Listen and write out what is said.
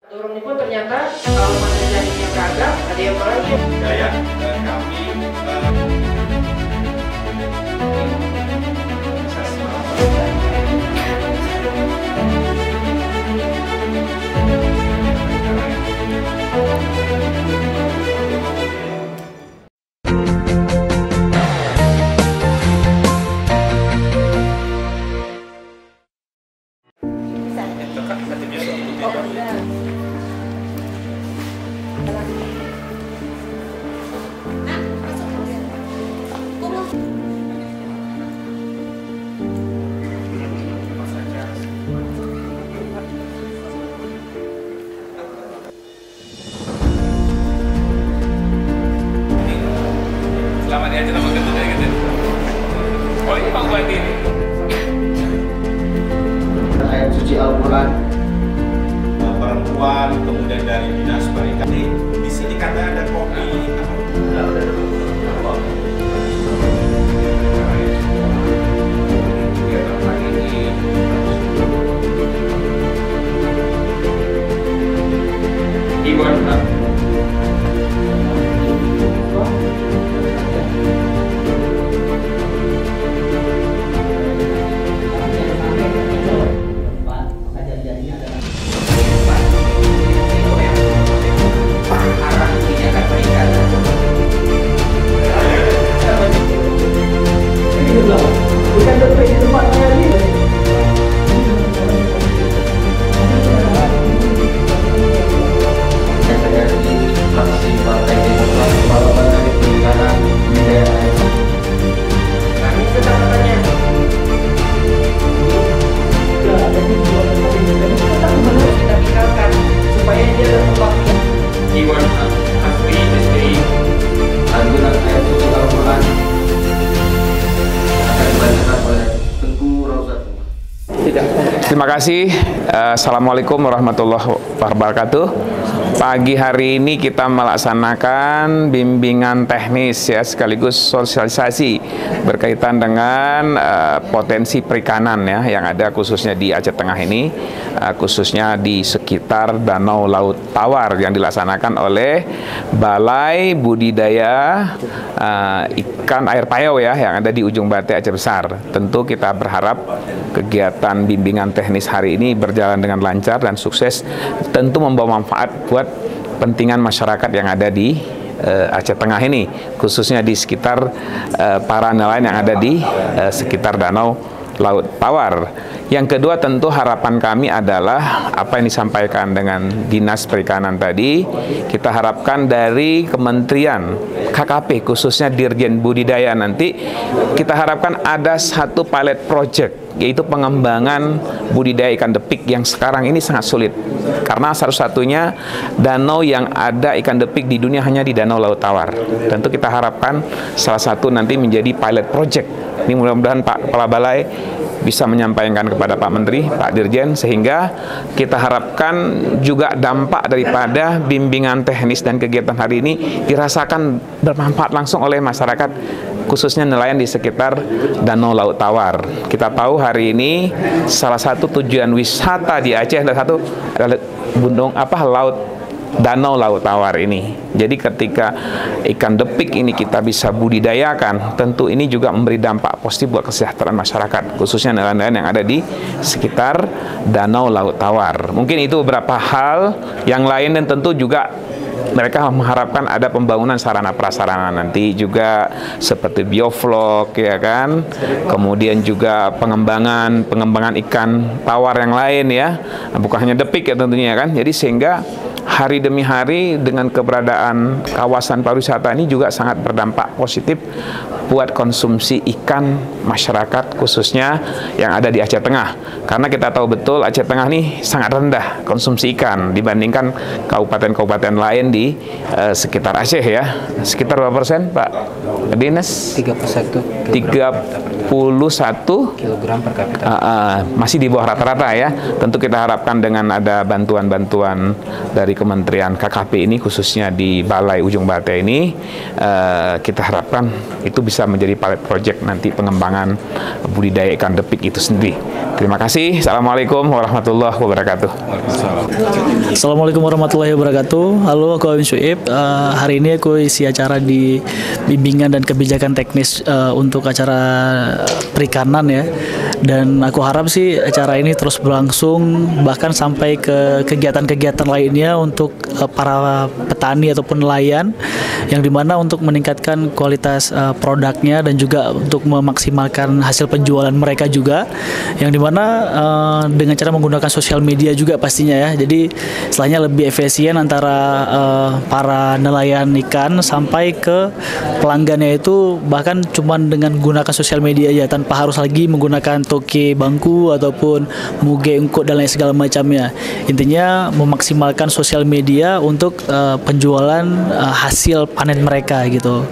Turun pun ternyata kalau mana jadinya kagak ada yang lain. Daya kami bisa selama dia aja sama gitu kayak gitu. Oh ini Pak Bupati ini. Ayat suci Al-Quran, Perempuan, kemudian dari dinas pendidikan. Di sini katanya ada kopi. Iwan, bukan detik di tempat saya ini. SRI fraksi Partai Demokrat Kepala Badan Perikanan Wilayah. Kami sedang bertanya. Kita tinggalkan supaya dia tetap Iwan Asri SPI Anjuran ayat suci Al-Quran akan dibacakan oleh Tengku Rauzat. Terima kasih. Assalamualaikum warahmatullahi wabarakatuh. Pagi hari ini kita melaksanakan bimbingan teknis ya sekaligus sosialisasi berkaitan dengan potensi perikanan ya yang ada khususnya di Aceh Tengah ini, khususnya di sekitar Danau Laut Tawar yang dilaksanakan oleh Balai Budidaya Ikan Air Payau ya yang ada di Ujung Bate Aceh Besar. Tentu kita berharap kegiatan bimbingan teknis hari ini berjalan dengan lancar dan sukses, tentu membawa manfaat buat kepentingan masyarakat yang ada di Aceh Tengah ini, khususnya di sekitar para nelayan yang ada di sekitar Danau Laut Tawar. Yang kedua tentu harapan kami adalah apa yang disampaikan dengan Dinas Perikanan tadi, kita harapkan dari Kementerian KKP khususnya Dirjen Budidaya nanti kita harapkan ada satu pilot project yaitu pengembangan budidaya ikan depik yang sekarang ini sangat sulit karena satu-satunya danau yang ada ikan depik di dunia hanya di Danau Laut Tawar. Tentu kita harapkan salah satu nanti menjadi pilot project. Ini mudah-mudahan Pak Kepala Balai bisa menyampaikan kepada Pak Menteri, Pak Dirjen, sehingga kita harapkan juga dampak daripada bimbingan teknis dan kegiatan hari ini dirasakan bermanfaat langsung oleh masyarakat, khususnya nelayan di sekitar Danau Laut Tawar. Kita tahu hari ini salah satu tujuan wisata di Aceh adalah Danau Laut Tawar ini. Jadi ketika ikan depik ini kita bisa budidayakan, tentu ini juga memberi dampak positif buat kesejahteraan masyarakat, khususnya nelayan-nelayan yang ada di sekitar Danau Laut Tawar. Mungkin itu beberapa hal yang lain dan tentu juga mereka mengharapkan ada pembangunan sarana prasarana nanti juga seperti bioflok ya kan, kemudian juga pengembangan ikan tawar yang lain ya, bukan hanya depik ya tentunya kan. Jadi sehingga hari demi hari dengan keberadaan kawasan pariwisata ini juga sangat berdampak positif buat konsumsi ikan masyarakat khususnya yang ada di Aceh Tengah. Karena kita tahu betul Aceh Tengah ini sangat rendah konsumsi ikan dibandingkan kabupaten-kabupaten lain di sekitar Aceh ya. Sekitar berapa persen Pak Dinas? 31 kilogram per kapita. Masih di bawah rata-rata ya. Tentu kita harapkan dengan ada bantuan-bantuan dari Kementerian KKP ini, khususnya di Balai Ujung Bate ini, kita harapkan itu bisa menjadi pilot project nanti pengembangan budidaya ikan depik itu sendiri. Terima kasih. Assalamualaikum warahmatullahi wabarakatuh. Assalamualaikum warahmatullahi wabarakatuh. Halo, aku Awin Syuib. Hari ini aku isi acara di bimbingan dan kebijakan teknis untuk acara perikanan ya. Dan aku harap sih acara ini terus berlangsung bahkan sampai ke kegiatan-kegiatan lainnya untuk para petani ataupun nelayan, yang dimana untuk meningkatkan kualitas produknya dan juga untuk memaksimalkan hasil penjualan mereka juga, yang dimana dengan cara menggunakan sosial media juga pastinya ya. Jadi istilahnya lebih efisien antara para nelayan ikan sampai ke pelanggannya itu, bahkan cuman dengan menggunakan sosial media aja tanpa harus lagi menggunakan toke bangku ataupun muge engkok dan lain segala macamnya. Intinya memaksimalkan sosial media untuk penjualan hasil panen mereka gitu.